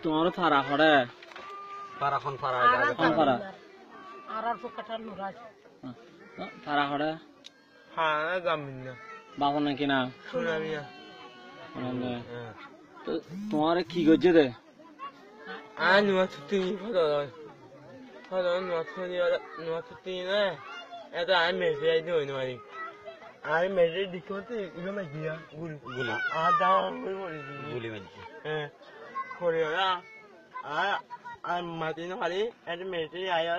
তোমার ফারা হরে ফারাখন ফারা ফারা আর পোকাটার নুরাজ ফারা হরে হ্যাঁ জামিন না বাবা নাকি না শুনামিয়া তো তোমার কি করছে রে আর নোয়া ছুটি হলো নোয়া ছুটি না এটা আমি মেসেজ দিই নোয়ারি আর মেসেজ দিতে ইলো মাইয়া গুলি আর দাও গুলি মাইছে হ্যাঁ করে না আর মাটিন খালি এটা মেসেজ আয়া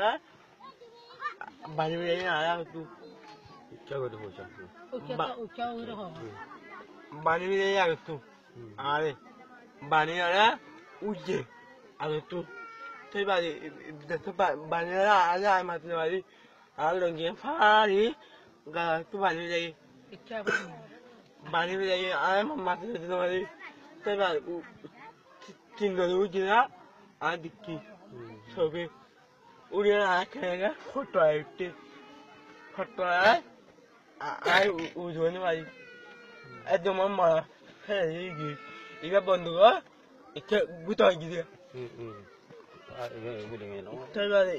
বাড়ি বাড়ি আয়া তুই ইচ্ছা করে বলছ উচ্চা উড়ে হ বাড়ি বাড়ি আগে তুই আরে বাড়ি আয়া উঠে আগে তুই তুই বাড়ি দেখো বাড়ি আয়া আর মাটিন বাড়ি আর লঙ্গিয়ে ফাড়ি গা তুই বাড়ি যাই ইচ্ছা বাড়ি যাই আর মাটিন বাড়ি তুই বাড়ি তিন করে উঠে না আর দেখি ছবি উড়ে আর খেয়ে ফটো আইতে ফটো আই উজনে বাড়ি একদম মা হ্যাঁ এবার বন্ধু গো এটা গুতাই গিয়ে তারপরে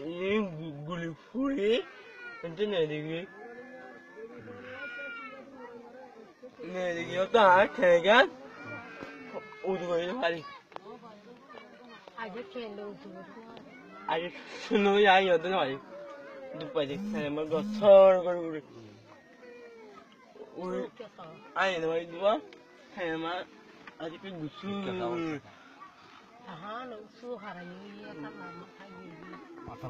গুলি ফুড়ি কিন্তু নেদিকে তো আর খেয়ে গেল উজু করে বাড়ি আগে খেলে উঠে আগে শুনো যাই হতো না ভাই দুপাশে আমার গছর করে উড়ে উড়ে আয় না ভাই দুয়া হ্যাঁ মা আজকে গুছু হ্যাঁ সু হারাই এটা মাথা